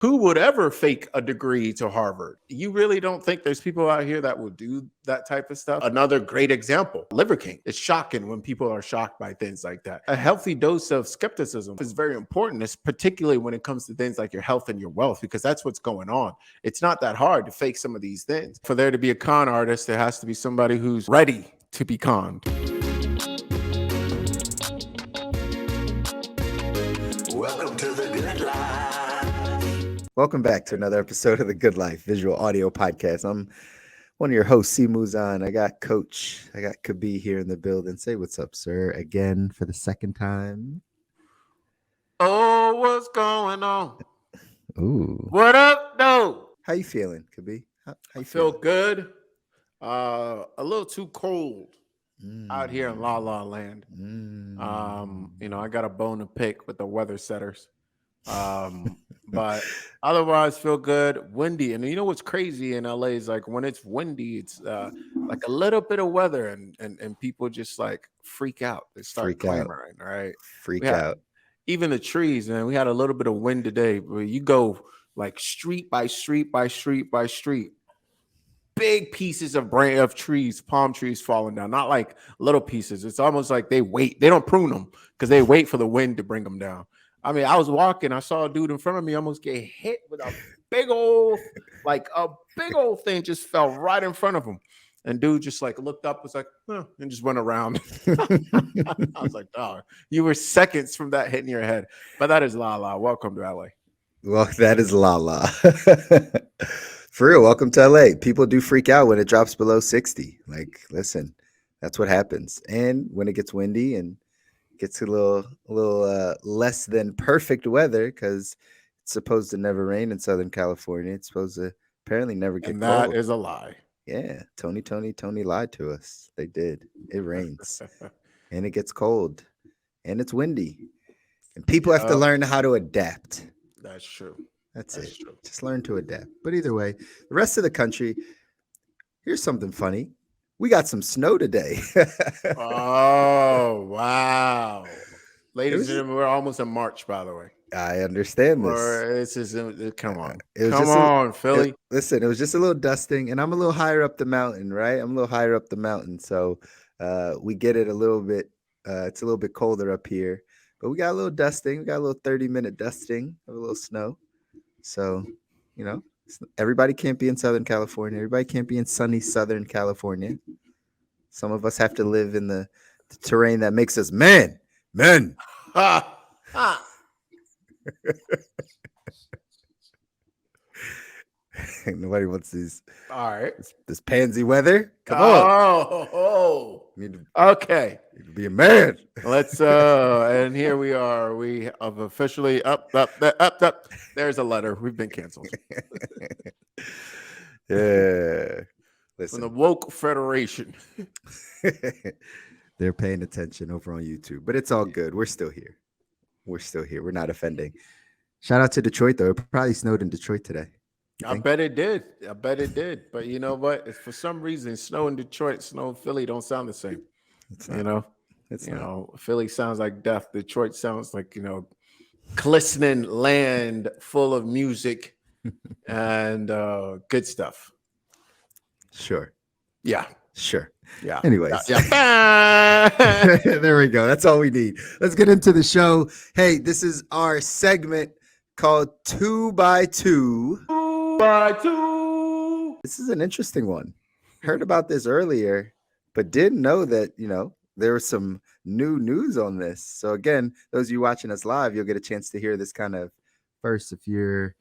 Who would ever fake a degree to Harvard? You really don't think there's people out here that will do that type of stuff? Another great example, Liver King. It's shocking when people are shocked by things like that. A healthy dose of skepticism is very important, particularly when it comes to things like your health and your wealth, because that's what's going on. It's not that hard to fake some of these things. For there to be a con artist, there has to be somebody who's ready to be conned. Welcome to the Good Life. Welcome back to another episode of the Good Life Visual Audio Podcast. I'm one of your hosts, C. Muzan. I got Kabi here in the building. Say what's up, sir, again for the second time. Oh, what's going on? Ooh. What up, though? How you feeling, Kabi? How you Feel feeling? good. A little too cold out here in La La Land. I got a bone to pick with the weather setters. But otherwise feel good. Windy. And you know what's crazy in LA is like when it's windy, it's like a little bit of weather and people just like freak out. They start clamoring, right? Freak out. Even the trees, man. We had a little bit of wind today, but you go like street by street by street by street. Big pieces of trees, palm trees falling down, not like little pieces. It's almost like they wait. They don't prune them because they wait for the wind to bring them down. I mean, I was walking, I saw a dude in front of me almost get hit with a big old thing just fell right in front of him. And dude just like looked up, was like, and just went around. I was like, dog, you were seconds from that hitting your head. But that is La La. Welcome to LA. Well, that is La La. For real, welcome to LA. People do freak out when it drops below 60. Like, listen, that's what happens. And when it gets windy and gets a little less than perfect weather, because it's supposed to never rain in Southern California. It's supposed to apparently never get And cold. that is a lie. Yeah, Tony lied to us. They did. It rains and it gets cold and it's windy. And people have to learn how to adapt. That's true. That's it. True. Just learn to adapt. But either way, the rest of the country, here's something funny. We got some snow today. Oh, wow. Ladies and gentlemen, we're almost in March, by the way. I understand this. Come on. Come on, Philly. Listen, it was just a little dusting, and I'm a little higher up the mountain, right? I'm a little higher up the mountain. So we get it a little bit. It's a little bit colder up here. But we got a little dusting. We got a little 30-minute dusting of a little snow. So, everybody can't be in Southern California. Everybody can't be in sunny Southern California. Some of us have to live in the terrain that makes us men. Nobody wants these. All right. This pansy weather. Come on. Okay. Need to be a man. Let's and here we are. We have officially up. There's a letter. We've been canceled. Yeah. From Listen. the Woke Federation. They're paying attention over on YouTube, but it's all good. We're still here. We're not offending. Shout out to Detroit, though. It probably snowed in Detroit today. I bet it did. But you know what? If for some reason, snow in Detroit, snow in Philly don't sound the same. Philly sounds like death. Detroit sounds like, glistening land full of music and good stuff. Sure. Yeah. Sure. Yeah. Anyways. Yeah. There we go. That's all we need. Let's get into the show. Hey, this is our segment called 2 by 2. 2 by 2. This is an interesting one. Heard about this earlier, but didn't know that, there was some new news on this. So again, those of you watching us live, you'll get a chance to hear this kind of first. If you're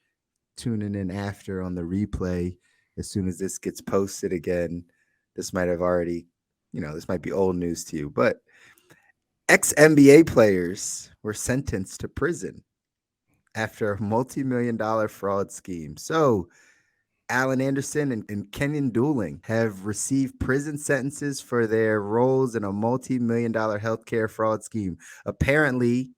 tuning in after on the replay, as soon as this gets posted again, this might have already, this might be old news to you, but ex-NBA players were sentenced to prison after a multi-million-dollar fraud scheme. So Allen Anderson and Kenyon Dooling have received prison sentences for their roles in a multi-million-dollar healthcare fraud scheme. Apparently,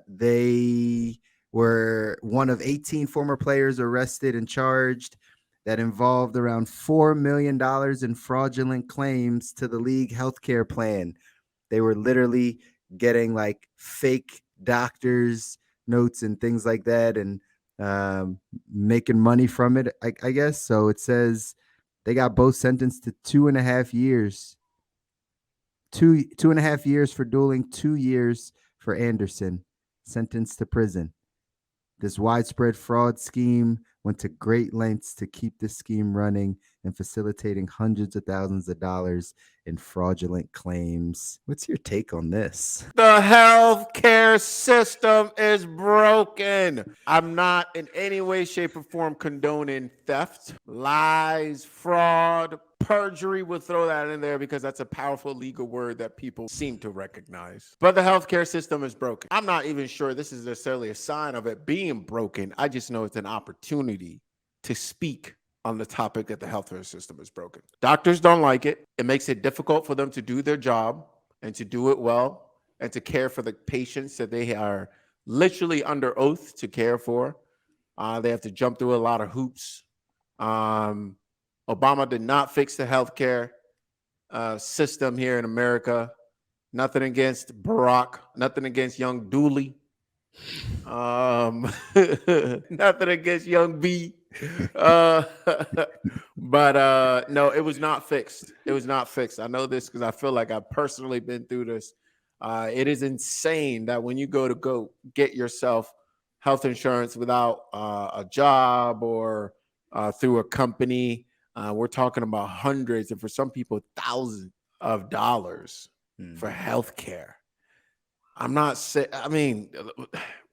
they were one of 18 former players arrested and charged that involved around $4 million in fraudulent claims to the league healthcare plan. They were literally getting like fake doctors' notes and things like that, and making money from it, I guess. So it says they got both sentenced to 2.5 years. 2.5 years for dueling, 2 years for Anderson, sentenced to prison. This widespread fraud scheme went to great lengths to keep this scheme running and facilitating hundreds of thousands of dollars in fraudulent claims. What's your take on this? The healthcare system is broken. I'm not in any way, shape, or form condoning theft, lies, fraud, perjury. We'll throw that in there because that's a powerful legal word that people seem to recognize. But the healthcare system is broken. I'm not even sure this is necessarily a sign of it being broken. I just know it's an opportunity to speak on the topic that the healthcare system is broken. Doctors don't like it. It makes it difficult for them to do their job and to do it well and to care for the patients that they are literally under oath to care for. They have to jump through a lot of hoops. Obama did not fix the healthcare system here in America. Nothing against Barack, nothing against young Dooley. Nothing against young B. But no, it was not fixed. It was not fixed. I know this because I feel like I've personally been through this. It is insane that when you go get yourself health insurance without a job or through a company, we're talking about hundreds and for some people thousands of dollars for health care. I'm not saying, I mean,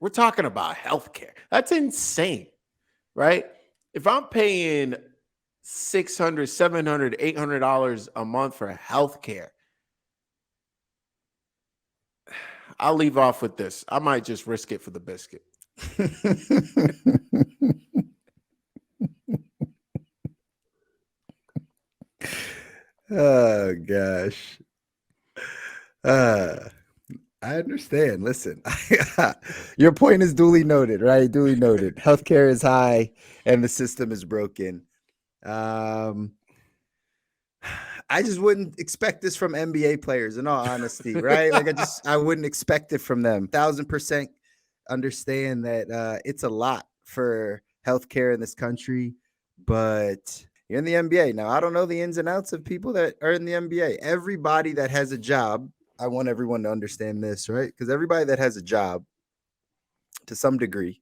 we're talking about healthcare. That's insane, right? If I'm paying $600, $700, $800 a month for healthcare, I'll leave off with this. I might just risk it for the biscuit. Oh gosh. I understand. Listen, your point is duly noted, right? Duly noted. Healthcare is high and the system is broken. I just wouldn't expect this from NBA players, in all honesty, right? Like I wouldn't expect it from them. 1,000% understand that it's a lot for healthcare in this country, but you're in the NBA. Now, I don't know the ins and outs of people that are in the NBA. Everybody that has a job, I want everyone to understand this, right? Because everybody that has a job to some degree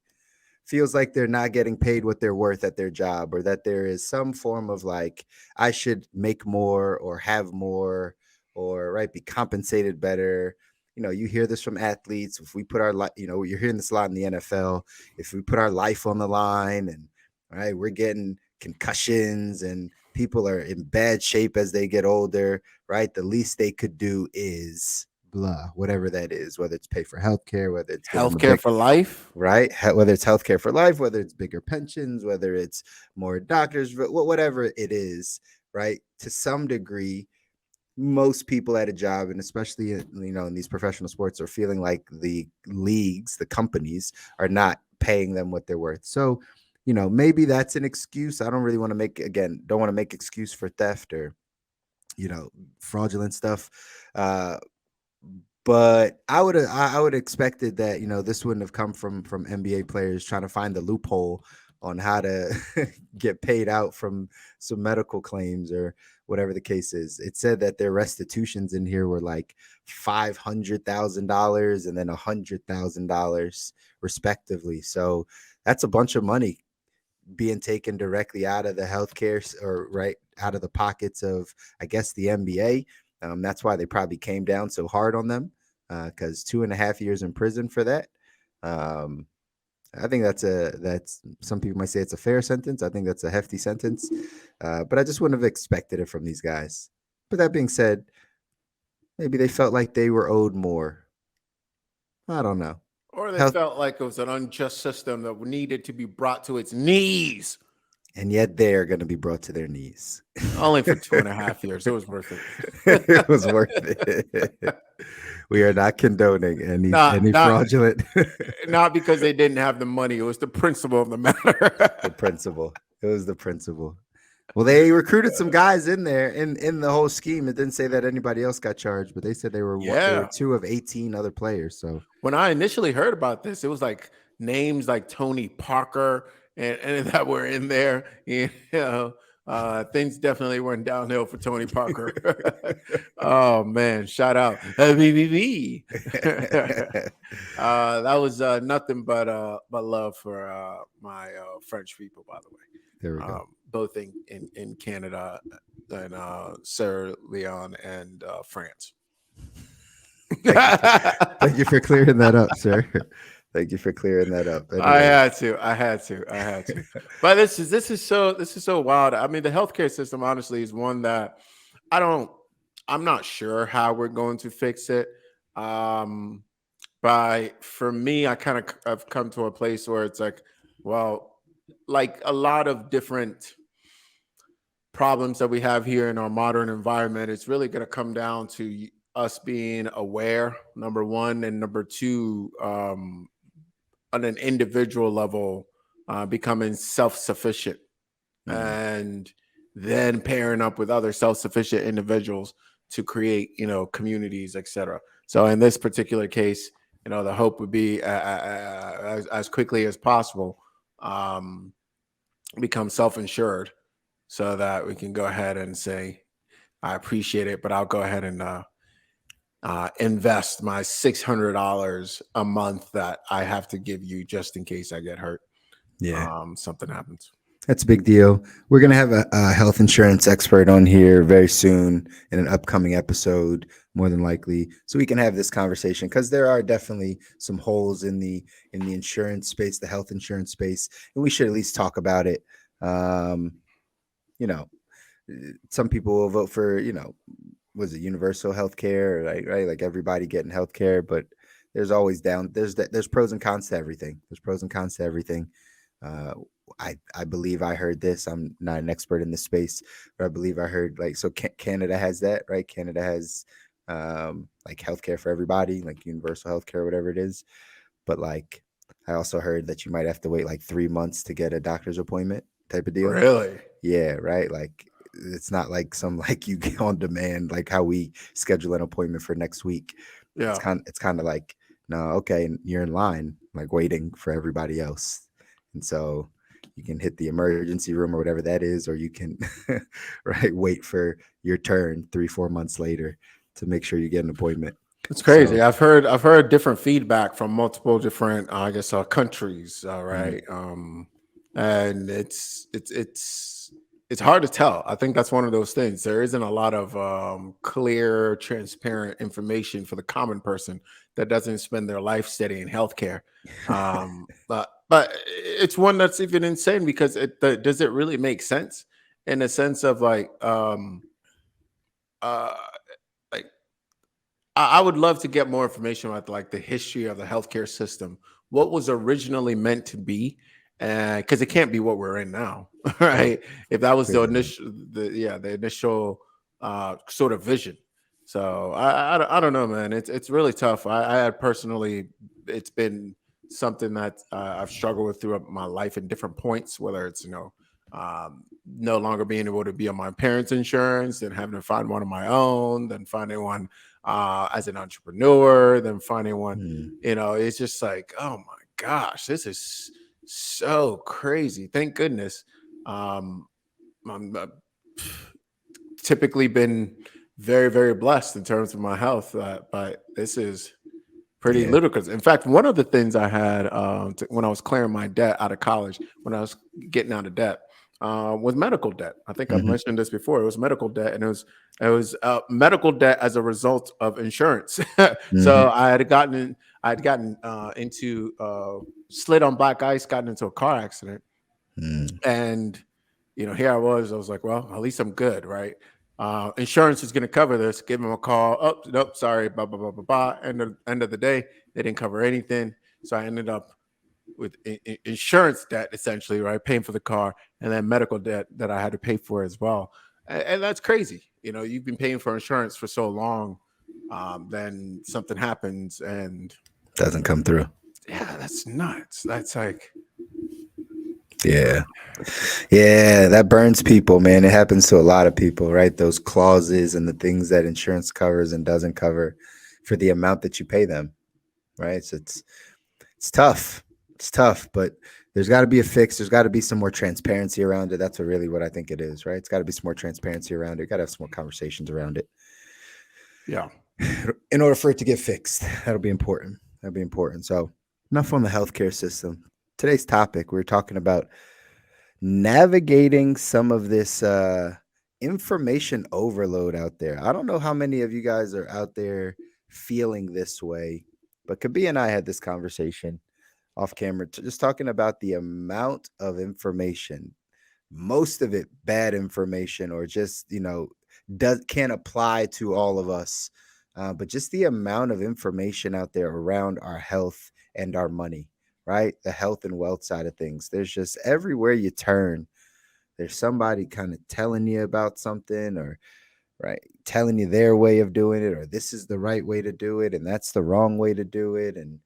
feels like they're not getting paid what they're worth at their job, or that there is some form of like, I should make more or have more or right, be compensated better. You hear this from athletes. If we put our life, you're hearing this a lot in the NFL. If we put our life on the line and right, we're getting concussions and people are in bad shape as they get older, right? The least they could do is blah, whatever that is, whether it's pay for healthcare, whether it's Healthcare for life, right? Whether it's healthcare for life, whether it's bigger pensions, whether it's more doctors, whatever it is, right? To some degree, most people at a job, and especially in these professional sports, are feeling like the leagues, the companies, are not paying them what they're worth. So, maybe that's an excuse. I don't really want to don't want to make excuse for theft or fraudulent stuff. But I would expected that this wouldn't have come from NBA players trying to find the loophole on how to get paid out from some medical claims or whatever the case is. It said that their restitutions in here were like $500,000 and then $100,000 respectively. So that's a bunch of money being taken directly out of the healthcare or right out of the pockets of, I guess, the NBA. That's why they probably came down so hard on them, because 2.5 years in prison for that. I think that's some people might say it's a fair sentence. I think that's a hefty sentence, but I just wouldn't have expected it from these guys. But that being said, maybe they felt like they were owed more. I don't know. or they felt like it was an unjust system that needed to be brought to its knees. And yet they are going to be brought to their knees. Only for 2.5 years. It was worth it. It was worth it. We are not condoning any fraudulent. Not because they didn't have the money. It was the principle of the matter. The principle. It was the principle. Well, they recruited some guys in there in the whole scheme. It didn't say that anybody else got charged, but they said they were 2 of 18 other players. So when I initially heard about this, it was like names like Tony Parker and that were in there. You know, things definitely went downhill for Tony Parker. Oh man, shout out BBB. That was nothing but love for my French people, by the way. There we go. Both in Canada and Sierra Leone and France. Thank you for clearing that up, sir. Thank you for clearing that up. I Anyways, had to. I had to. I had to. But this is so wild. I mean, the healthcare system honestly is one that I don't. I'm not sure how we're going to fix it. Um, but for me, I kind of I've come to a place where it's like, well, like a lot of different problems that we have here in our modern environment, it's really going to come down to us being aware, number one, and number two, on an individual level, becoming self-sufficient, mm, and then pairing up with other self-sufficient individuals to create, communities, etc. So in this particular case, the hope would be as quickly as possible, um, become self-insured so that we can go ahead and say, I appreciate it, but I'll go ahead and invest my $600 a month that I have to give you just in case I get hurt. yeah. Something happens. That's a big deal. We're going to have a health insurance expert on here very soon in an upcoming episode, more than likely, so we can have this conversation, because there are definitely some holes in the insurance space, the health insurance space, and we should at least talk about it. Um, you know, some people will vote for, was it universal health care, right? Like everybody getting health care, but there's always there's pros and cons to everything. There's pros and cons to everything. Uh, I believe I heard this. I'm not an expert in this space, but I believe I heard, like, so Canada has that, right? Canada has like healthcare for everybody, like universal healthcare, whatever it is. But like, I also heard that you might have to wait like 3 months to get a doctor's appointment, type of deal. Really? Yeah, right. Like, it's not like some, like, you get on demand, like how we schedule an appointment for next week. Yeah. It's kind of like, no, okay, you're in line, like waiting for everybody else. And so you can hit the emergency room or whatever that is, or you can right, wait for your turn 3-4 months later to make sure you get an appointment. It's crazy. So I've heard different feedback from multiple different, I guess, countries. mm, Right. And it's hard to tell. I think that's one of those things. There isn't a lot of clear, transparent information for the common person that doesn't spend their life studying healthcare. But it's one that's even insane because does it really make sense in the sense of uh, like I would love to get more information about like the history of the healthcare system, what was originally meant to be, because it can't be what we're in now, right? If that was the clearly not. initial, the initial sort of vision. So I don't know, man. It's really tough. I had personally, it's been something that I've struggled with throughout my life in different points, whether it's no longer being able to be on my parents' insurance, then having to find one of my own, then finding one as an entrepreneur, then finding one. Mm, It's just like, oh my gosh, this is so crazy. Thank goodness. Um, I'm typically been very, very blessed in terms of my health, but this is pretty yeah. ludicrous. In fact, one of the things I had when I was clearing my debt out of college, when I was getting out of debt, was medical debt. I think I've Hmm. mentioned this before. It was medical debt, and it was medical debt as a result of insurance. So Hmm. I had gotten into slid on black ice, gotten into a car accident, Mm, and here I was like, well, at least I'm good, right? Insurance is going to cover this. Give them a call. Oh, nope, sorry, blah blah blah blah blah. End of the day, they didn't cover anything, so I ended up with insurance debt essentially, right? Paying for the car, and then medical debt that I had to pay for as well. And that's crazy. You've been paying for insurance for so long, then something happens, and doesn't come through. yeah, that's nuts. That's like, Yeah. Yeah, that burns people, man. It happens to a lot of people, right? Those clauses and the things that insurance covers and doesn't cover for the amount that you pay them, right? So it's tough. It's tough, but there's got to be a fix. There's got to be some more transparency around it. That's really what I think it is, right? It's got to be some more transparency around it. Got to have some more conversations around it Yeah. in order for it to get fixed. That'll be important. That'll be important. So, enough on the healthcare system. Today's topic, we're talking about navigating some of this information overload out there. I don't know how many of you guys are out there feeling this way, but Kabi and I had this conversation off camera, just talking about the amount of information, most of it bad information, or just does can't apply to all of us. But just the amount of information out there around our health and our money, right? The health and wealth side of things. There's just everywhere you turn, there's somebody kind of telling you about something, or right, telling you their way of doing it, or this is the right way to do it and that's the wrong way to do it. And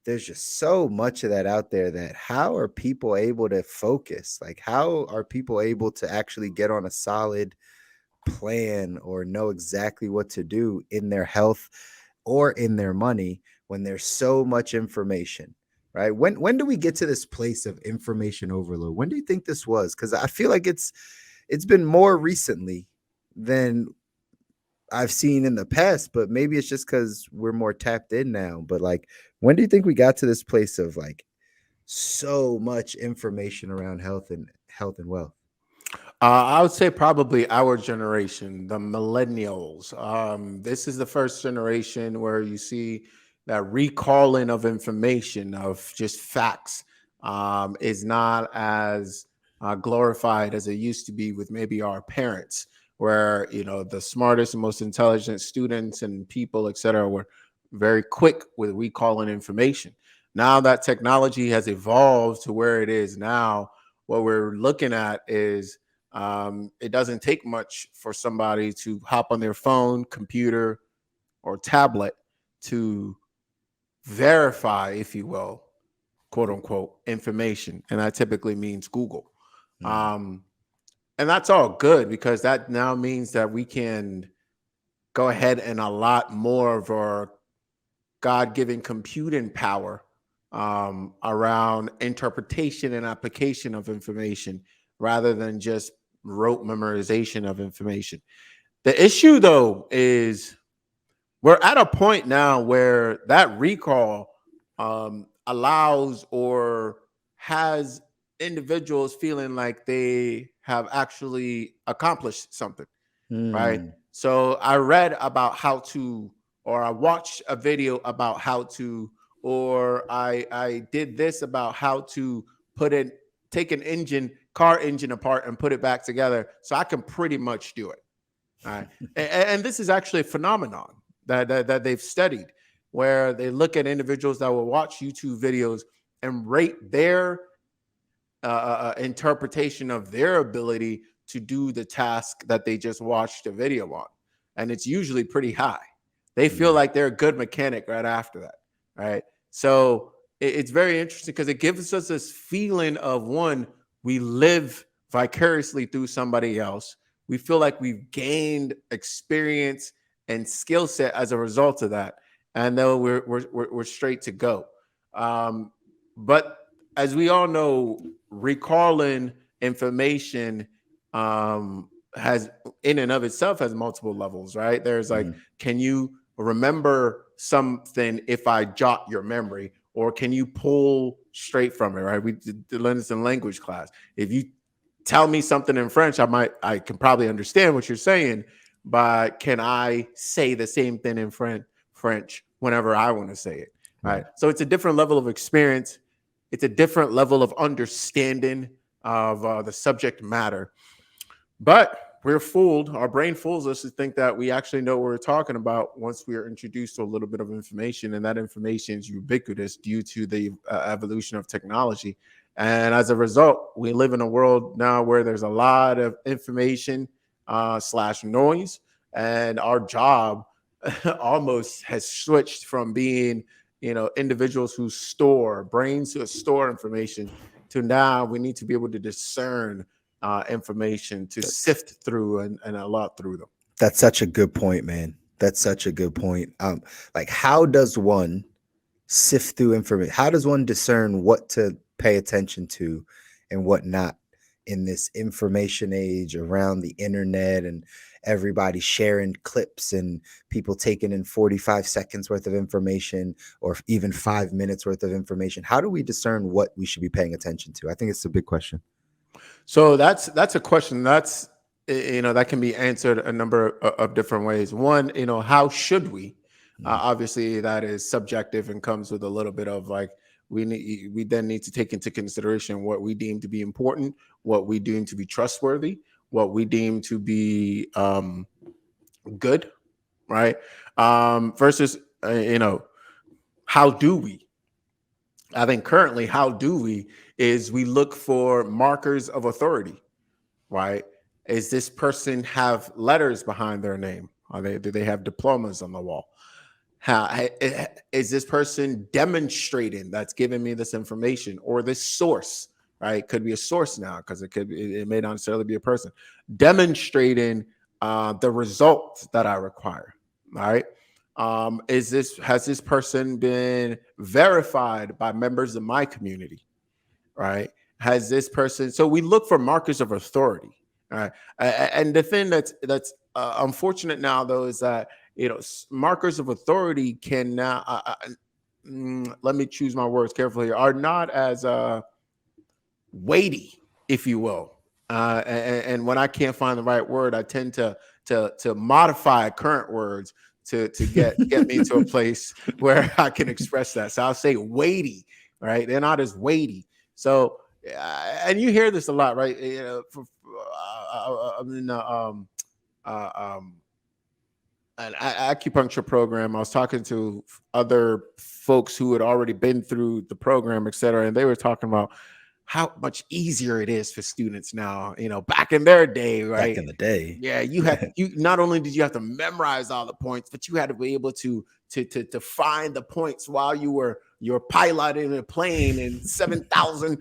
there's just so much of that out there, that how are people able to focus? Like, how are people able to actually get on a solid plan or know exactly what to do in their health or in their money when there's so much information? Right? When do we get to this place of information overload? When do you think this was? Because I feel like it's been more recently than I've seen in the past, but maybe it's just because we're more tapped in now. But like, when do you think we got to this place of like so much information around health and wealth? I would say probably our generation, the millennials. This is the first generation where you see that recalling of information, of just facts, is not as glorified as it used to be with maybe our parents, where the smartest and most intelligent students and people, et cetera, were very quick with recalling information. Now that technology has evolved to where it is now, what we're looking at is it doesn't take much for somebody to hop on their phone, computer, or tablet to verify, if you will, quote unquote, information. And that typically means Google. Mm, Um, and that's all good, because that now means that we can go ahead and a lot more of our God given computing power around interpretation and application of information, rather than just rote memorization of information. The issue, though, is we're at a point now where that recall allows or has individuals feeling like they have actually accomplished something, right? mm, So I read about how to, or I watched a video about how to, or I did this about how to put in, take an car engine apart and put it back together. So I can pretty much do it. All right. And this is actually a phenomenon that they've studied, where they look at individuals that will watch YouTube videos and rate their interpretation of their ability to do the task that they just watched a video on. And it's usually pretty high. They feel mm, like they're a good mechanic right after that. Right. So it's very interesting, because it gives us this feeling of, one, we live vicariously through somebody else. We feel like we've gained experience and skill set as a result of that. And then we're straight to go. But as we all know, recalling information has, in and of itself, has multiple levels, right? There's like, mm. can you remember something if I jot your memory, or can you pull straight from it, right? We did learn this in language class. If you tell me something in French, I can probably understand what you're saying, but can I say the same thing in French whenever I want to say it? Right. Right. So it's a different level of experience. It's a different level of understanding of the subject matter. But we're fooled. Our brain fools us to think that we actually know what we're talking about once we are introduced to a little bit of information, and that information is ubiquitous due to the evolution of technology. And as a result, we live in a world now where there's a lot of information slash noise, and our job almost has switched from being, individuals who store brains who store information, to now we need to be able to discern information, to That's sift through and a lot through them. that's such a good point, man. That's such a good point. Like, how does one sift through information? How does one discern what to pay attention to and what not in this information age around the internet and everybody sharing clips and people taking in 45 seconds worth of information or even 5 minutes worth of information? How do we discern what we should be paying attention to? I think it's a big question. So that's a question that's that can be answered a number of different ways. One, how should we? Mm. Obviously, that is subjective and comes with a little bit of like we then need to take into consideration what we deem to be important, what we deem to be trustworthy, what we deem to be good, right? Versus how do we? I think currently, how do we is we look for markers of authority, right? Is this person have letters behind their name? Do they have diplomas on the wall? Is this person demonstrating that's giving me this information or this source? Right, could be a source now because it may not necessarily be a person demonstrating the result that I require. All right, has this person been verified by members of my community? Right, has this person? So we look for markers of authority. All right, and the thing that's unfortunate now though is that markers of authority can now let me choose my words carefully, are not as weighty, if you will. And when I can't find the right word, I tend to modify current words to get me to a place where I can express that. So I'll say weighty, right? They're not as weighty. So and you hear this a lot, right? I'm in uh, um, an acupuncture program. I was talking to other folks who had already been through the program, et cetera, and they were talking about how much easier it is for students now. Back in their day, Back right? in the day. Yeah, you not only did you have to memorize all the points, but you had to be able to find the points while you're piloting a plane in 7,000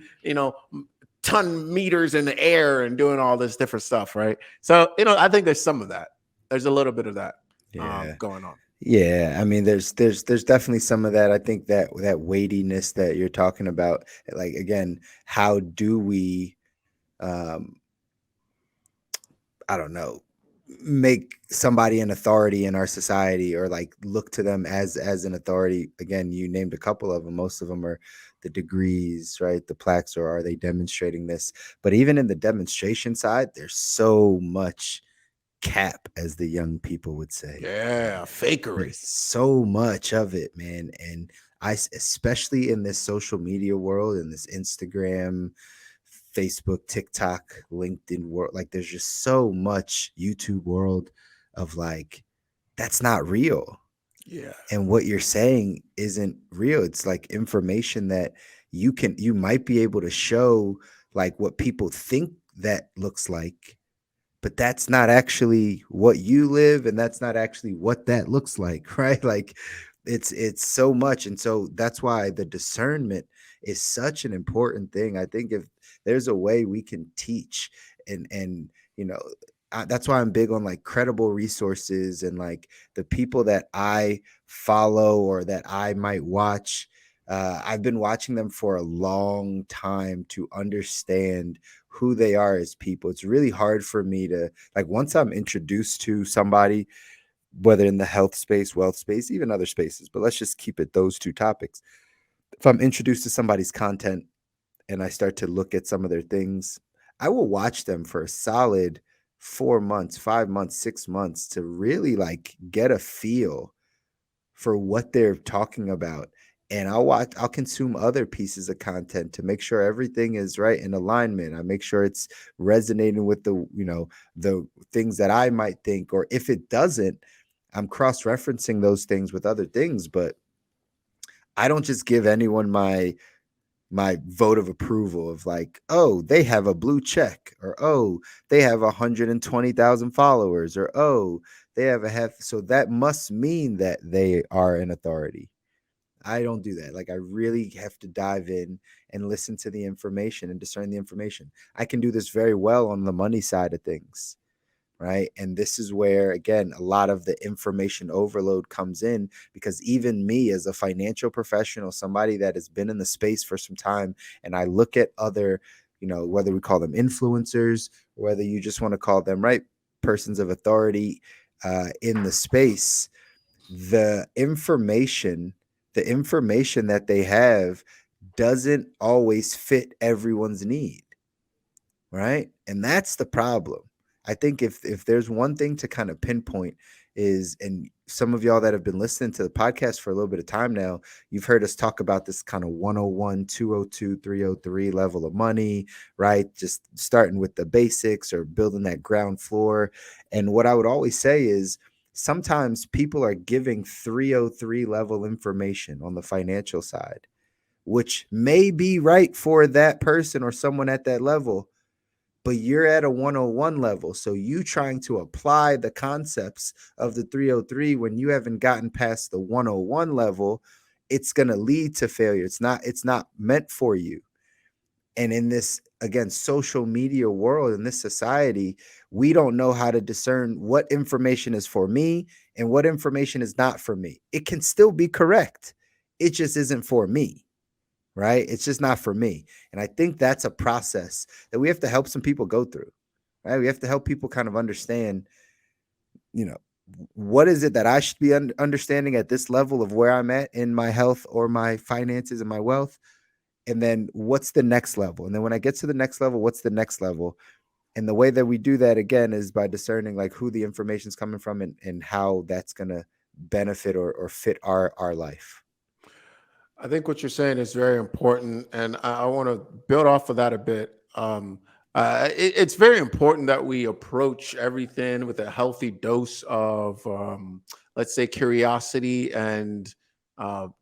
ton meters in the air and doing all this different stuff, right? So I think there's some of that. There's a little bit of that Yeah. going on. Yeah, I mean, there's definitely some of that. I think that weightiness that you're talking about, like again, how do we, um, I don't know, make somebody an authority in our society or like look to them as an authority? Again, you named a couple of them. Most of them are the degrees, right? The plaques, or are they demonstrating this? But even in the demonstration side, there's so much cap, as the young people would say, right? Yeah, fakery. There's so much of it, man. And especially in this social media world, in this Instagram, Facebook, TikTok, LinkedIn world, like there's just so much YouTube world of like, that's not real. Yeah. And what you're saying isn't real. It's like information that you might be able to show like what people think that looks like, but that's not actually what you live and that's not actually what that looks like, right? Like it's so much. And so that's why the discernment is such an important thing. I think if there's a way we can teach and you know that's why I'm big on like credible resources and like the people that I follow or that I might watch. I've been watching them for a long time to understand who they are as people. It's really hard for me to like once I'm introduced to somebody, whether in the health space, wealth space, even other spaces, but let's just keep it those two topics. If I'm introduced to somebody's content and I start to look at some of their things, I will watch them for a solid 4 months, 5 months, 6 months to really like get a feel for what they're talking about. And I'll consume other pieces of content to make sure everything is right in alignment. I make sure it's resonating with the things that I might think, or if it doesn't, I'm cross-referencing those things with other things. But I don't just give anyone my vote of approval of like, oh, they have a blue check, or oh, they have 120,000 followers, or oh, they have a half. So that must mean that they are an authority. I don't do that. Like I really have to dive in and listen to the information and discern the information. I can do this very well on the money side of things. right? And this is where, again, a lot of the information overload comes in, because even me as a financial professional, somebody that has been in the space for some time, and I look at other, whether we call them influencers, or whether you just want to call them, right, persons of authority in the space, the information, the information that they have doesn't always fit everyone's need, right? And that's the problem. I think if there's one thing to kind of pinpoint is, and some of y'all that have been listening to the podcast for a little bit of time now, you've heard us talk about this kind of 101, 202, 303 level of money, right? Just starting with the basics or building that ground floor. And what I would always say is, sometimes people are giving 303 level information on the financial side, which may be right for that person or someone at that level, but you're at a 101 level. So you trying to apply the concepts of the 303 when you haven't gotten past the 101 level, it's going to lead to failure. It's not meant for you. And in this, again, social media world, in this society, we don't know how to discern what information is for me and what information is not for me. It can still be correct. It just isn't for me, right? It's just not for me. And I think that's a process that we have to help some people go through, right? We have to help people kind of understand, you know, what is it that I should be understanding at this level of where I'm at in my health or my finances and my wealth. And then what's the next level? And then when I get to the next level, what's the next level? And the way that we do that, again, is by discerning like who the information is coming from, and how that's going to benefit or fit our life. I think what you're saying is very important, and I want to build off of that a bit. It's very important that we approach everything with a healthy dose of, let's say, curiosity and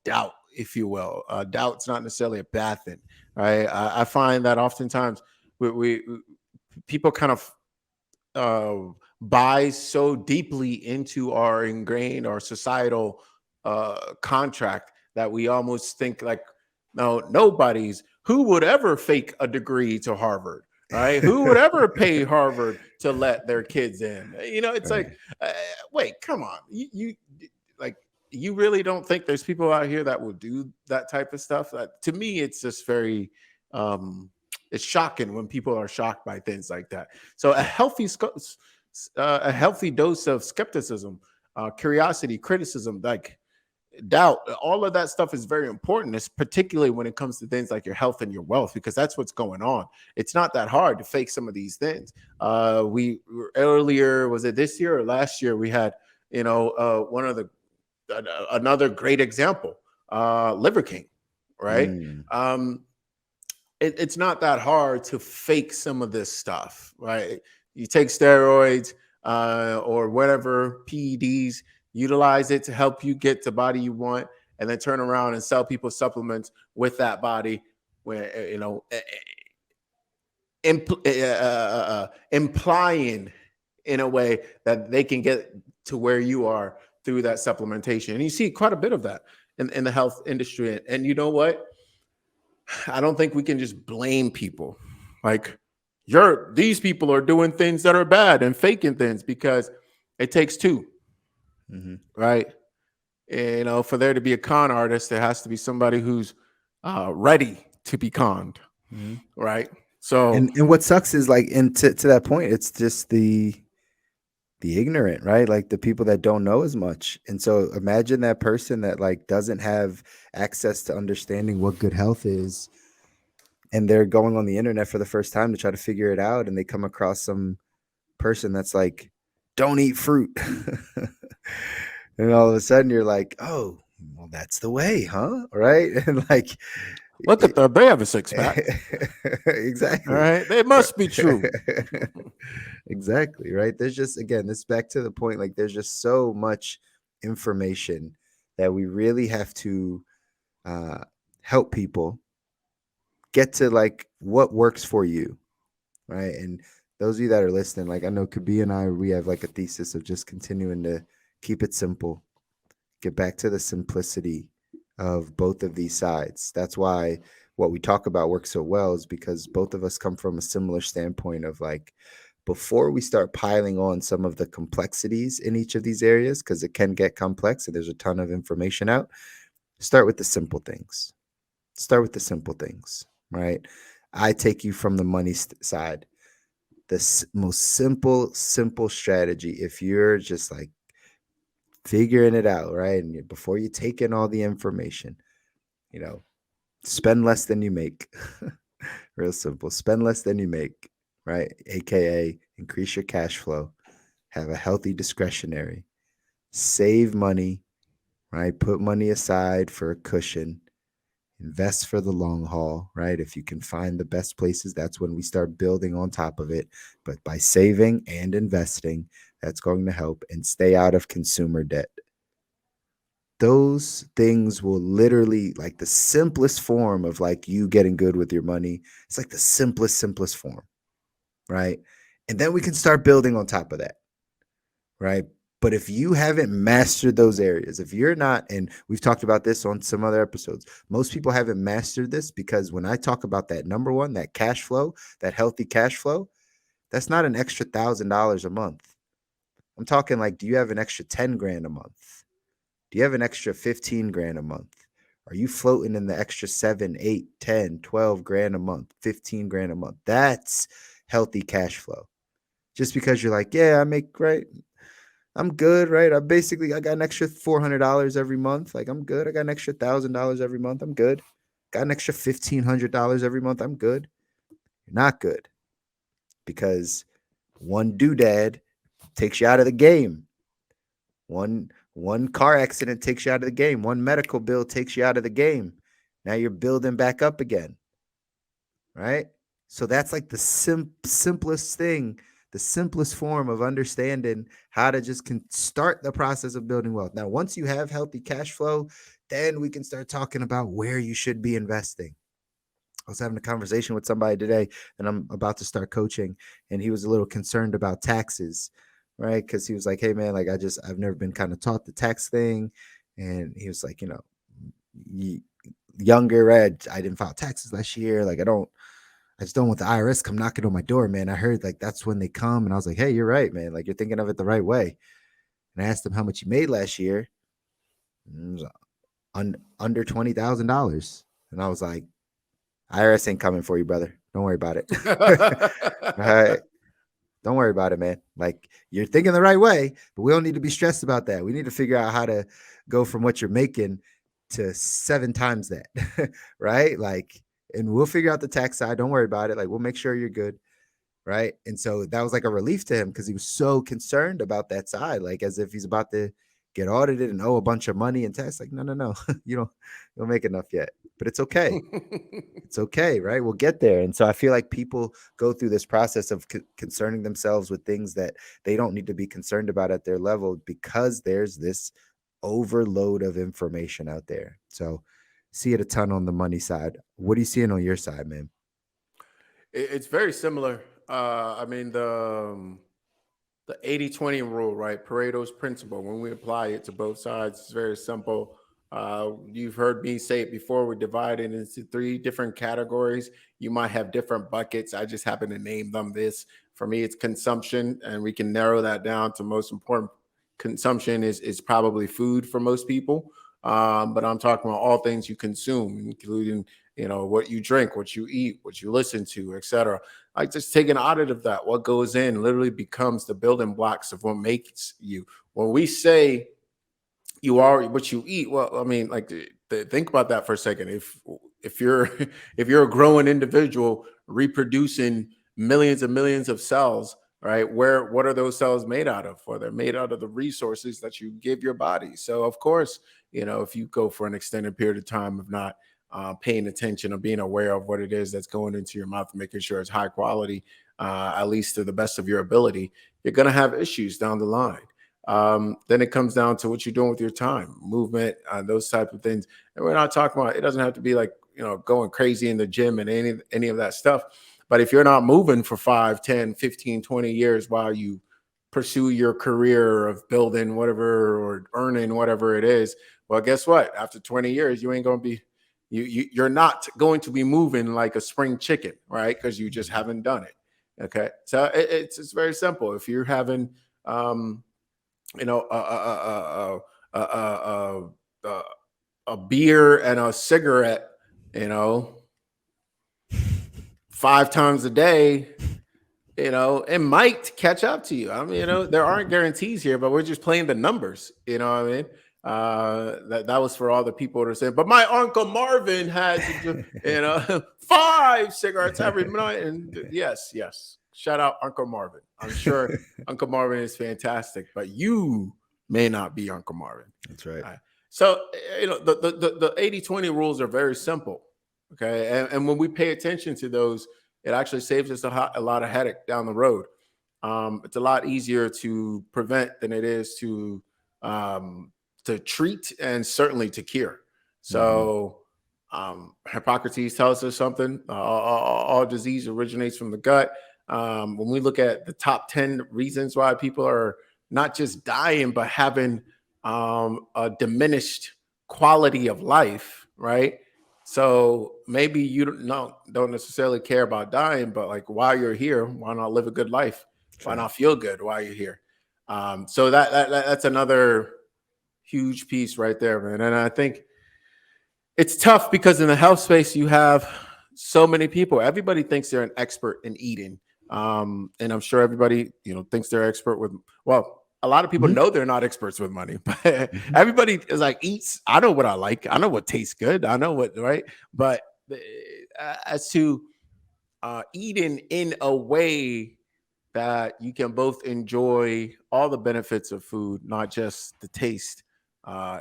doubt, if you will. Doubt's not necessarily a bad thing, right? I find that oftentimes we people kind of buy so deeply into our ingrained or societal contract that we almost think like, no, nobody's who would ever fake a degree to Harvard, right? Who would ever pay Harvard to let their kids in? It's like, Right. wait, come on, you like you really don't think there's people out here that will do that type of stuff? To me, it's just very it's shocking when people are shocked by things like that. So a healthy dose of skepticism, curiosity, criticism, like doubt, all of that stuff is very important. It's particularly when it comes to things like your health and your wealth, because that's what's going on. It's not that hard to fake some of these things. We earlier, was it this year or last year, we had one of the another great example, Liver King, right? Mm. It's not that hard to fake some of this stuff, right? You take steroids or whatever, PEDs, utilize it to help you get the body you want, and then turn around and sell people supplements with that body, where implying in a way that they can get to where you are through that supplementation. And you see quite a bit of that in the health industry. And you know what? I don't think we can just blame people. Like, these people are doing things that are bad and faking things, because it takes two, Hmm. right? For there to be a con artist, there has to be somebody who's ready to be conned, Hmm. right? So And what sucks is, like, and to that point, it's just the ignorant, right? Like the people that don't know as much. And so imagine that person that like doesn't have access to understanding what good health is, and they're going on the internet for the first time to try to figure it out, and they come across some person that's like, don't eat fruit. And all of a sudden you're like, oh, well, that's the way, huh? Right? And like, look at them; they have a six pack. All exactly. right, it must be true. Exactly, right? There's just, again, this back to the point, like there's just so much information that we really have to uh, help people get to like what works for you, right? And those of you that are listening, like I know Kabi and I, we have like a thesis of just continuing to keep it simple, get back to the simplicity of both of these sides. That's why what we talk about works so well, is because both of us come from a similar standpoint of like before we start piling on some of the complexities in each of these areas, because it can get complex and there's a ton of information out, start with the simple things. Start with the simple things, right? I take you from the money side. The most simple strategy, if you're just like figuring it out, right? And before you take in all the information, you know, spend less than you make. Real simple. Spend less than you make, right? AKA increase your cash flow, have a healthy discretionary, save money, right? Put money aside for a cushion, invest for the long haul, right? If you can find the best places, that's when we start building on top of it. But by saving and investing, that's going to help, and stay out of consumer debt. Those things will literally, like, the simplest form of like you getting good with your money. It's like the simplest form, right? And then we can start building on top of that, right? But if you haven't mastered those areas, if you're not, and we've talked about this on some other episodes, most people haven't mastered this, because when I talk about that number one, that cash flow, that healthy cash flow, that's not an extra $1,000 a month. I'm talking like, do you have an extra 10 grand a month? Do you have an extra 15 grand a month? Are you floating in the extra 7, 8, 10, 12 grand a month, 15 grand a month? That's healthy cash flow. Just because you're like, yeah, I make, right, I'm good, right? I got an extra $400 every month. Like, I'm good. I got an extra $1,000 every month. I'm good. Got an extra $1,500 every month. I'm good. You're not good, because one doodad takes you out of the game. One car accident takes you out of the game. One medical bill takes you out of the game. Now you're building back up again, right? So that's like the simplest thing, the simplest form of understanding how to just start the process of building wealth. Now, once you have healthy cash flow, then we can start talking about where you should be investing. I was having a conversation with somebody today, and I'm about to start coaching, and he was a little concerned about taxes, right? Because he was like, "Hey, man, like I've never been kind of taught the tax thing," and he was like, younger, right? I didn't file taxes last year. Like I just don't want the IRS come knocking on my door, man. I heard like that's when they come, and I was like, "Hey, you're right, man. Like you're thinking of it the right way." And I asked him how much he made last year. And it was under $20,000, and I was like, IRS ain't coming for you, brother. Don't worry about it. All right. Don't worry about it, man. Like, you're thinking the right way, but we don't need to be stressed about that. We need to figure out how to go from what you're making to 7 times that. Right? Like, and we'll figure out the tax side. Don't worry about it. Like, we'll make sure you're good. Right. And so that was like a relief to him, because he was so concerned about that side, like as if he's about to get audited and owe a bunch of money and tax. Like, no. You don't make enough yet, but it's okay. It's okay, right? We'll get there. And so I feel like people go through this process of concerning themselves with things that they don't need to be concerned about at their level, because there's this overload of information out there. So see it a ton on the money side. What are you seeing on your side, man? It's very similar. I mean, the 80-20 rule, right? Pareto's principle. When we apply it to both sides, it's very simple. You've heard me say it before. We divide it into 3 different categories. You might have different buckets. I just happen to name them this. For me, it's consumption, and we can narrow that down to most important. Consumption is probably food for most people. But I'm talking about all things you consume, including what you drink, what you eat, what you listen to, etc. Like, just take an audit of that. What goes in literally becomes the building blocks of what makes you. When we say you are what you eat, well, I mean, like, think about that for a second. If you're if you're a growing individual reproducing millions and millions of cells, right? What are those cells made out of? Well, they're made out of the resources that you give your body. So of course, if you go for an extended period of time of not paying attention or being aware of what it is that's going into your mouth, making sure it's high quality, at least to the best of your ability, you're going to have issues down the line. Then it comes down to what you're doing with your time, movement, those type of things. And we're not talking about, it doesn't have to be like, going crazy in the gym and any of that stuff. But if you're not moving for 5, 10, 15, 20 years while you pursue your career of building whatever or earning whatever it is, well, guess what? After 20 years, you ain't going to be, you're not going to be moving like a spring chicken, right? Because you just haven't done it. Okay, so it's very simple. If you're having, um, you know, a, a beer and a cigarette, you know, 5 times a day, it might catch up to you. I mean, there aren't guarantees here, but we're just playing the numbers. You know what I mean? That was for all the people that are saying, but my Uncle Marvin has, 5 cigarettes every night. And yes, yes. Shout out Uncle Marvin. I'm sure Uncle Marvin is fantastic, but you may not be Uncle Marvin. That's right. So, the 80-20 rules are very simple. Okay. And when we pay attention to those, it actually saves us a lot of headache down the road. It's a lot easier to prevent than it is to treat and certainly to cure. Mm-hmm. So, Hippocrates tells us something. All disease originates from the gut. When we look at the top 10 reasons why people are not just dying, but having a diminished quality of life, right? So maybe you don't necessarily care about dying, but like while you're here, why not live a good life? Why Right. not feel good while you're here? So that's another huge piece right there, man. And I think it's tough because in the health space you have so many people. Everybody thinks they're an expert in eating, and I'm sure everybody thinks they're expert with. Well, a lot of people Mm-hmm. know they're not experts with money, but Mm-hmm. everybody is like eats. I know what I like. I know what tastes good. I know what right. But as to eating in a way that you can both enjoy all the benefits of food, not just the taste,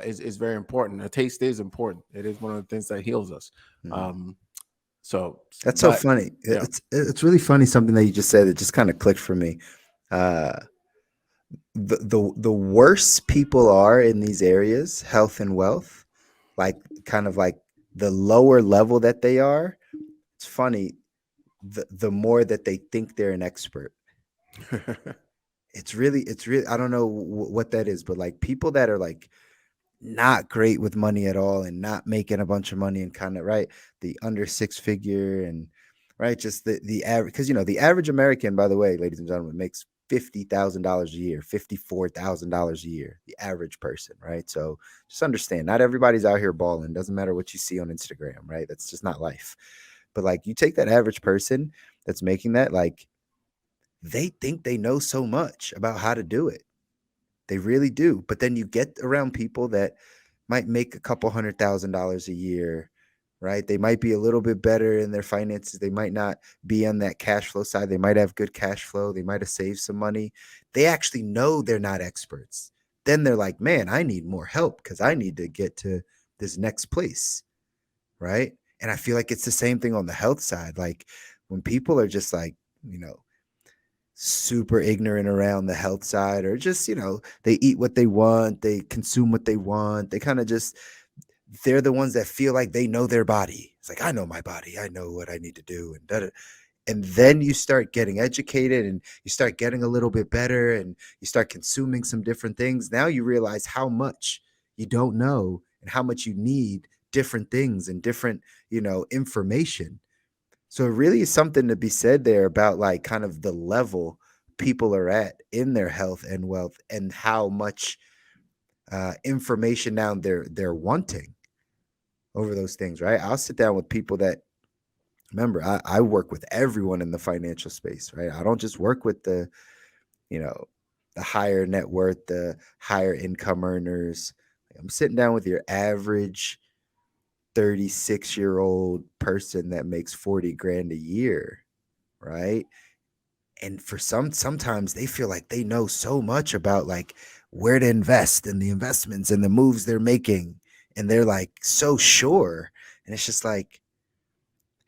is very important. The taste is important. It is one of the things that heals us. Mm-hmm. Um, so, That's so but funny. yeah, It's really funny something that you just said that just kind of clicked for me. Uh, the worse people are in these areas, health and wealth, like kind of like the lower level that they are. It's funny. The more that they think they're an expert, it's really I don't know what that is, but like people that are like not great with money at all and not making a bunch of money and kind of right the under six figure and right just the average because the average American, by the way, ladies and gentlemen, makes $50,000 a year, $54,000 a year, the average person, right? So just understand, not everybody's out here balling. Doesn't matter what you see on Instagram, right? That's just not life. But like you take that average person that's making that, like they think they know so much about how to do it. They really do. But then you get around people that might make a couple $100,000 a year, right? They might be a little bit better in their finances. They might not be on that cash flow side. They might have good cash flow. They might have saved some money. They actually know they're not experts. Then they're like, man, I need more help because I need to get to this next place, right? And I feel like it's the same thing on the health side. Like when people are just like, you know, super ignorant around the health side or just they eat what they want, they consume what they want, they kind of just they're the ones that feel like they know their body. It's like, I know my body, I know what I need to do, and and then you start getting educated and you start getting a little bit better and you start consuming some different things. Now you realize how much you don't know and how much you need different things and different information. So it really is something to be said there about like kind of the level people are at in their health and wealth and how much information now they're wanting over those things, right? I'll sit down with people that remember I work with everyone in the financial space, right? I don't just work with you know the higher net worth, the higher income earners. I'm sitting down with your average 36-year-old person that makes 40 grand a year, right? And for sometimes they feel like they know so much about like where to invest and the investments and the moves they're making, and they're like so sure. And it's just like,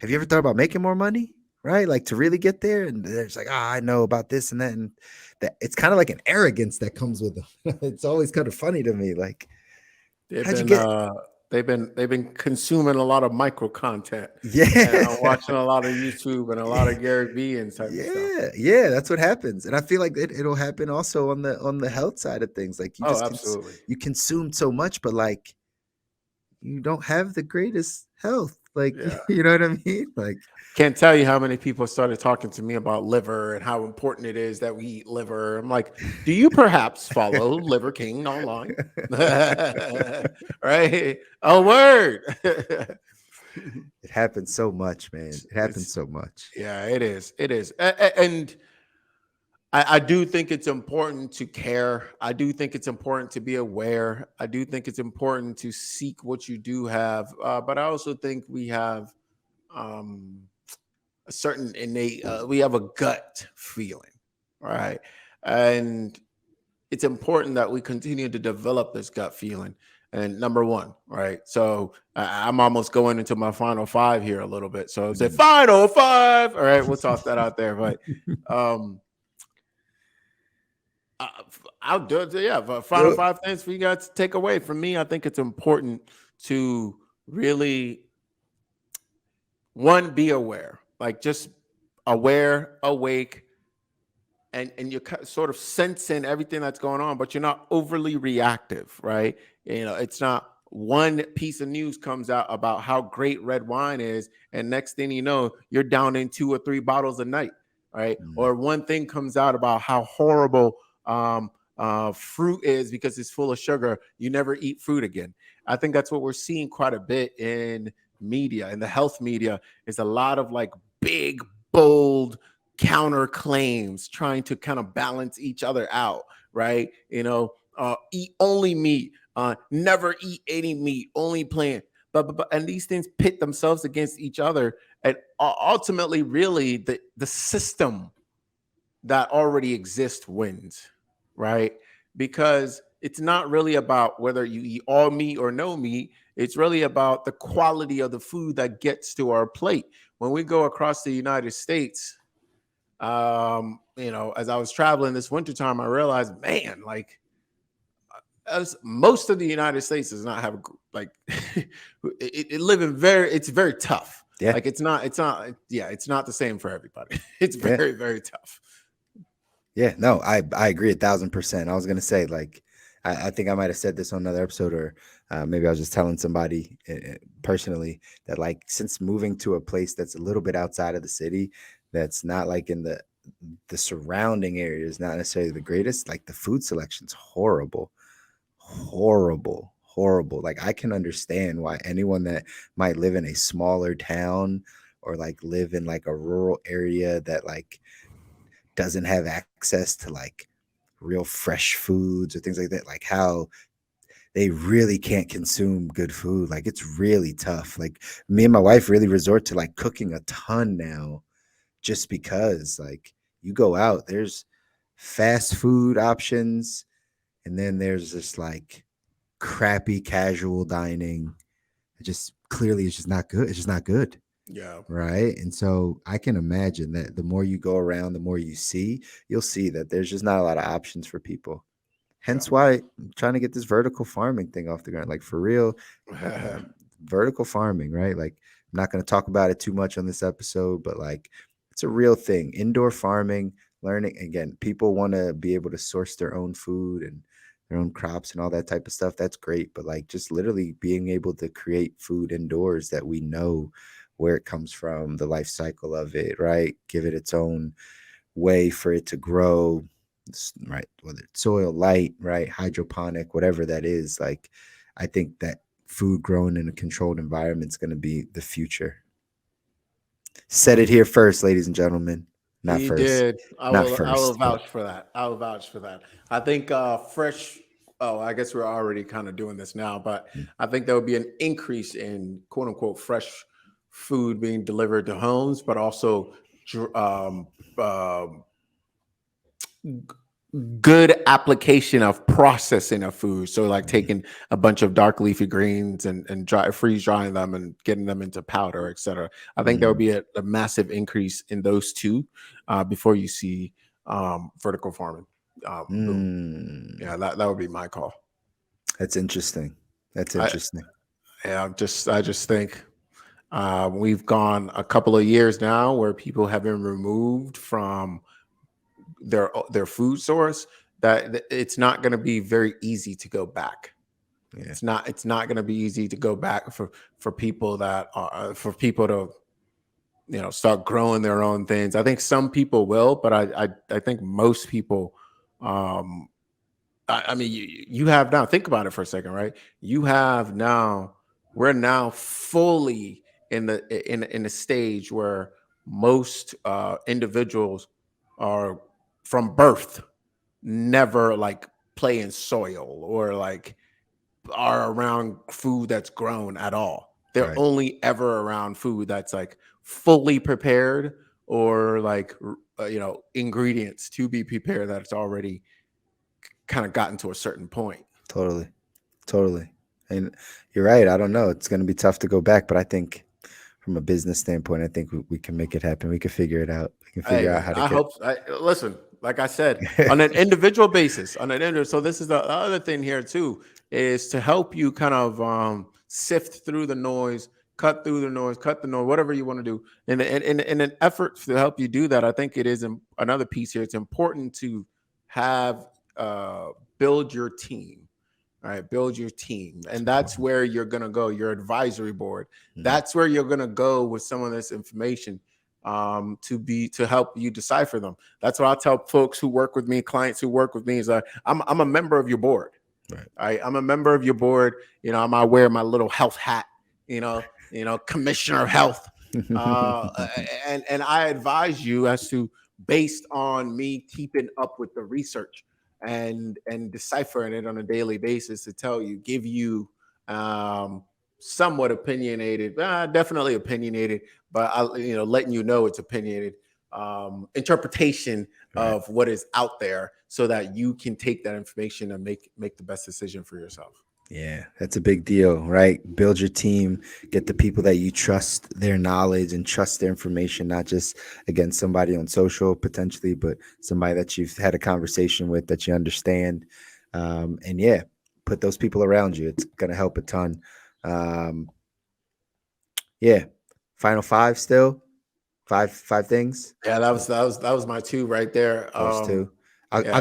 have you ever thought about making more money, right? Like to really get there? And they're just like, I know about this and that. And that it's kind of like an arrogance that comes with them. It's always kind of funny to me, like, they've how'd you been get uh, they've been consuming a lot of micro content and yeah. watching a lot of YouTube and a lot of Gary Vee and type of stuff. Yeah, that's what happens. And I feel like it'll happen also on the health side of things. Like you Oh, just absolutely. you consume so much, but like you don't have the greatest health. Like Yeah. you know what I mean? Like Can't tell you how many people started talking to me about liver and how important it is that we eat liver. I'm like, do you perhaps follow Liver King online? Right? A word. It happens so much, man. It happens It's so much. yeah, it is. It is. And I do think it's important to care. I do think it's important to be aware. I do think it's important to seek what you do have. But I also think we have um, a certain innate, we have a gut feeling, right? And it's important that we continue to develop this gut feeling. And number one, right? So I'm almost going into my final five here a little bit. So say Mm. final five. All right, we'll toss that out there. But um, I'll do it. Yeah, but final Do it. five things for you guys to take away from me. I think it's important to really one be aware, like just aware, awake, and you're sort of sensing everything that's going on, but you're not overly reactive, right? You know, it's not one piece of news comes out about how great red wine is, and next thing you know, you're down in 2 or 3 bottles a night, right? Mm. Or one thing comes out about how horrible fruit is because it's full of sugar. You never eat fruit again. I think that's what we're seeing quite a bit in media, in the health media, is a lot of like big, bold counter claims trying to kind of balance each other out, right? You know, eat only meat, never eat any meat, only plant. And these things pit themselves against each other, and ultimately, really, the system that already exists wins, right? Because it's not really about whether you eat all meat or no meat. It's really about the quality of the food that gets to our plate. When we go across the United States, you know, as I was traveling this wintertime, I realized, man, like as most of the United States does not have like it live in very it's very tough. Yeah. Like yeah, it's not the same for everybody. It's Yeah. very, very tough. Yeah, no, I agree 1,000%. I was gonna say, like, I think I might have said this on another episode, or maybe I was just telling somebody personally that, like, since moving to a place that's a little bit outside of the city, that's not like in the surrounding areas, not necessarily the greatest. Like, the food selection's horrible, horrible, horrible. Like, I can understand why anyone that might live in a smaller town or like live in like a rural area that like doesn't have access to like real fresh foods or things like that, like how they really can't consume good food. Like it's really tough. Like me and my wife really resort to like cooking a ton now just because like you go out, there's fast food options and then there's this like crappy casual dining. It just clearly it's just not good. It's just not good. Yeah. Right. And so I can imagine that the more you go around, the more you see, you'll see that there's just not a lot of options for people. Hence why I'm trying to get this vertical farming thing off the ground. Like for real, Yeah. vertical farming, right? Like I'm not going to talk about it too much on this episode, but like it's a real thing. Indoor farming, learning again, people want to be able to source their own food and their own crops and all that type of stuff. That's great. But like just literally being able to create food indoors that we know where it comes from, the life cycle of it, right? Give it its own way for it to grow, right? Whether it's soil, light, right? Hydroponic, whatever that is. Like, I think that food grown in a controlled environment is going to be the future. Said it here first, ladies and gentlemen. Not He first. did. Not I will first, but vouch for that. I will vouch for that. I think fresh oh, I guess we're already kind of doing this now, but mm, I think there will be an increase in quote unquote fresh food being delivered to homes, but also dr- um, um, good application of processing of food. So like mhm, taking a bunch of dark leafy greens and freeze drying them and getting them into powder, etc. I think there will mm, be a massive increase in those two before you see vertical farming boom. mm. Yeah, that would be my call. That's interesting. That's I interesting. yeah, I just think we've gone a couple of years now where people have been removed from their food source that it's not going to be very easy to go back. Yeah. It's not going to be easy to go back for people that are for people to start growing their own things. I think some people will, but I think most people, um, I mean, you have now. Think about it for a second, right? You have now. We're now fully in the stage where most individuals are from birth never like play in soil or like are around food that's grown at all. They're Right. only ever around food that's like fully prepared or like ingredients to be prepared that's already kind of gotten to a certain point. Totally. Totally. And you're right. I don't know. It's going to be tough to go back, but I think from a business standpoint, I think we can make it happen. We can figure it out. We can Hey figure out man, how to I get. hope. Listen, like I said, on an individual basis, So this is the other thing here too, is to help you kind of sift through the noise, cut the noise, whatever you want to do. And in an effort to help you do that, I think it is another piece here. It's important to have build your team. All right, build your team. It's And that's important. where you're going to go, your advisory board. Mhm. That's where you're going to go with some of this information to help you decipher them. That's what I tell folks who work with me, clients who work with me, is I'm a member of your board. Right. I'm a member of your board. I might wear my little health hat, commissioner of health. Uh, and I advise you as to based on me keeping up with the research and deciphering it on a daily basis to give you um, somewhat opinionated, definitely opinionated, but letting you know it's opinionated interpretation Right. of what is out there so that you can take that information and make the best decision for yourself. Yeah, that's a big deal, right? Build your team, get the people that you trust their knowledge and trust their information, not just again somebody on social potentially, but somebody that you've had a conversation with that you understand. And yeah, put those people around you. It's gonna help a ton. Um, yeah. Final five still? Five things? Yeah, that was my two right there. Those two. Yeah, that,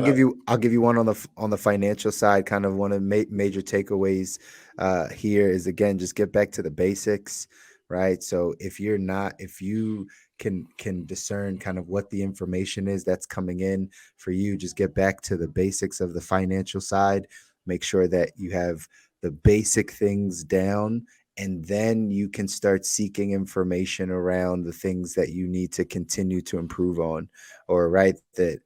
I'll give you one on the financial side. Kind of one of major takeaways here is again just get back to the basics, right? So if you can discern kind of what the information is that's coming in for you, just get back to the basics of the financial side. Make sure that you have the basic things down, and then you can start seeking information around the things that you need to continue to improve on, or right the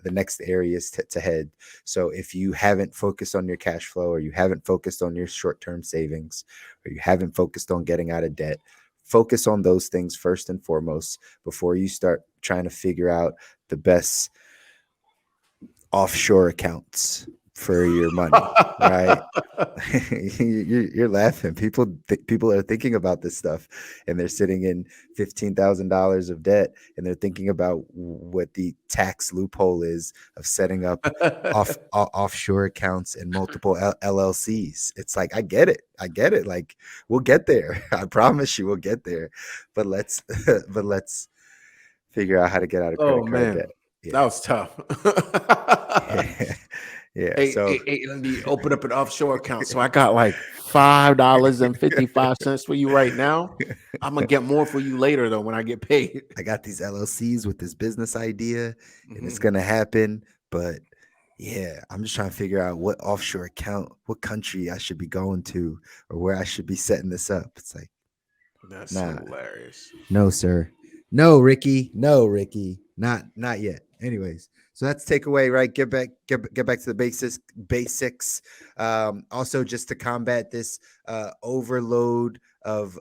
next areas to head. So if you haven't focused on your cash flow, or you haven't focused on your short-term savings, or you haven't focused on getting out of debt, focus on those things first and foremost before you start trying to figure out the best offshore accounts for your money, right? You're laughing. People are thinking about this stuff, and they're sitting in $15,000 of debt, and they're thinking about what the tax loophole is of setting up offshore accounts and multiple LLCs. It's like I get it. Like we'll get there. I promise you, we'll get there. But let's but let's figure out how to get out of oh credit card man, debt. that Yeah. was tough. Yeah. Yeah. Hey, So hey, hey, let me open up an offshore account. So I got like $5.55 for you right now. I'm gonna get more for you later though when I get paid. I got these LLCs with this business idea, and it's Mhm. gonna happen. But yeah, I'm just trying to figure out what offshore account, what country I should be going to, or where I should be setting this up. It's like, That's nah, hilarious. no, sir. No, Ricky. No, Ricky. Not yet. Anyways, so that's takeaway, right? Get back to the basics. Also, just to combat this overload of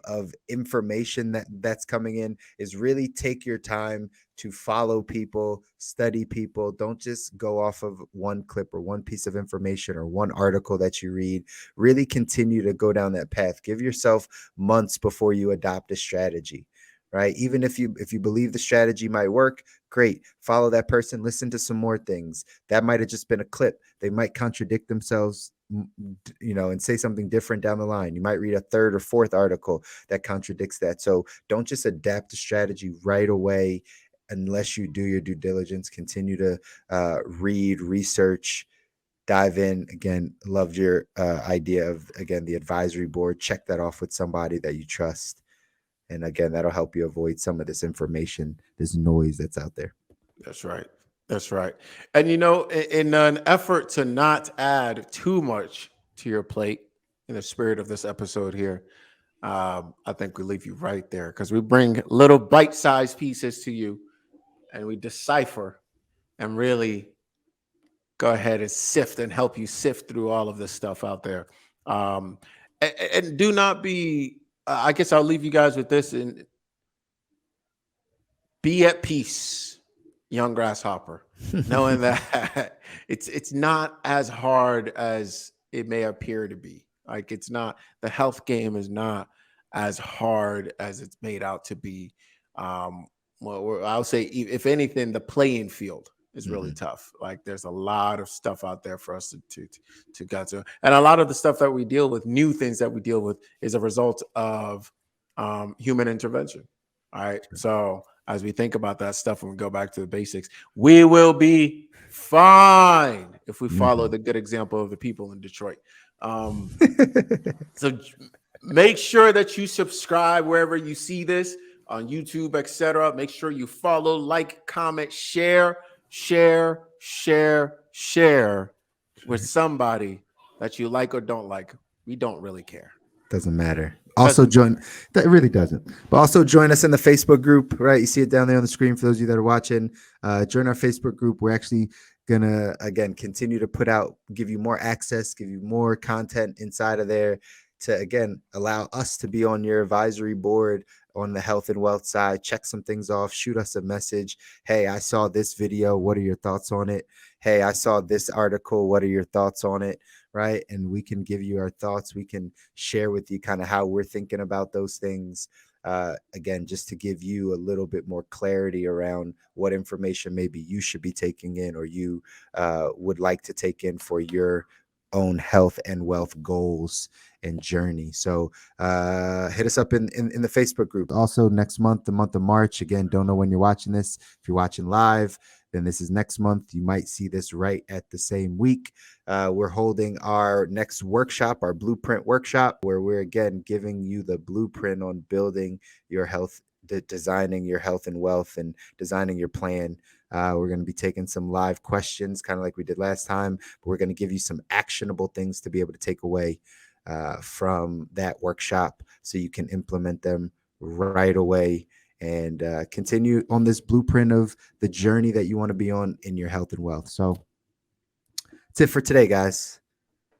information that's coming in, is really take your time to follow people, study people. Don't just go off of one clip or one piece of information or one article that you read. Really continue to go down that path. Give yourself months before you adopt a strategy, right? Even if you believe the strategy might work, great. Follow that person, listen to some more things. That might have just been a clip. They might contradict themselves, and say something different down the line. You might read a third or fourth article that contradicts that. So don't just adapt the strategy right away unless you do your due diligence. Continue to read, research, dive in. Again, loved your idea of, again, the advisory board. Check that off with somebody that you trust. And again, that'll help you avoid some of this information, this noise that's out there. That's right. That's right. And in an effort to not add too much to your plate, in the spirit of this episode here, I think we leave you right there because we bring little bite-sized pieces to you, and we decipher and really go ahead and sift and help you sift through all of this stuff out there. Um, and do not be. I guess I'll leave you guys with this and be at peace, young grasshopper, knowing that it's not as hard as it may appear to be. Like it's not, the health game is not as hard as it's made out to be. Well, I'll say if anything, the playing field is really Mhm. tough. Like there's a lot of stuff out there for us to get to, and a lot of the stuff that we deal with, new things that we deal with, is a result of human intervention. All right, so as we think about that stuff and we go back to the basics, we will be fine if we follow Mhm. the good example of the people in Detroit. Um, so make sure that you subscribe wherever you see this on YouTube, etc. Make sure you follow, like, comment, share with somebody that you like or don't like. We don't really care. Doesn't matter. Also Doesn't join that really doesn't. But also join us in the Facebook group, right? You see it down there on the screen for those of you that are watching. Join our Facebook group. We're actually gonna again continue to put out, give you more access, give you more content inside of there to again allow us to be on your advisory board on the health and wealth side. Check some things off, shoot us a message. Hey, I saw this video. What are your thoughts on it? Hey, I saw this article. What are your thoughts on it? Right. And we can give you our thoughts. We can share with you kind of how we're thinking about those things. Again, just to give you a little bit more clarity around what information maybe you should be taking in or you would like to take in for your own health and wealth goals and journey. So hit us up in the Facebook group. Also next month, the month of March, again, don't know when you're watching this. If you're watching live, then this is next month. You might see this right at the same week. We're holding our next workshop, our blueprint workshop, where we're again giving you the blueprint on building your health, designing your health and wealth, and designing your plan. We're going to be taking some live questions, kind of like we did last time, but we're going to give you some actionable things to be able to take away from that workshop so you can implement them right away and continue on this blueprint of the journey that you want to be on in your health and wealth. So that's it for today, guys.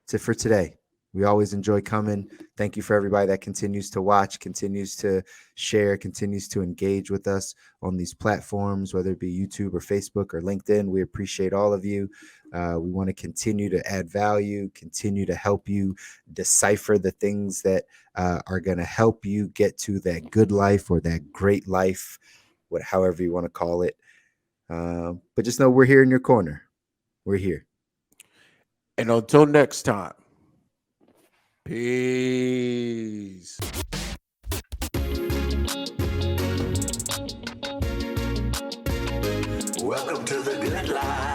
That's it for today. We always enjoy coming. Thank you for everybody that continues to watch, continues to share, continues to engage with us on these platforms, whether it be YouTube or Facebook or LinkedIn. We appreciate all of you. We want to continue to add value, continue to help you decipher the things that are going to help you get to that good life or that great life, however you want to call it. But just know we're here in your corner. We're here. And until next time, peace. Welcome to the good life.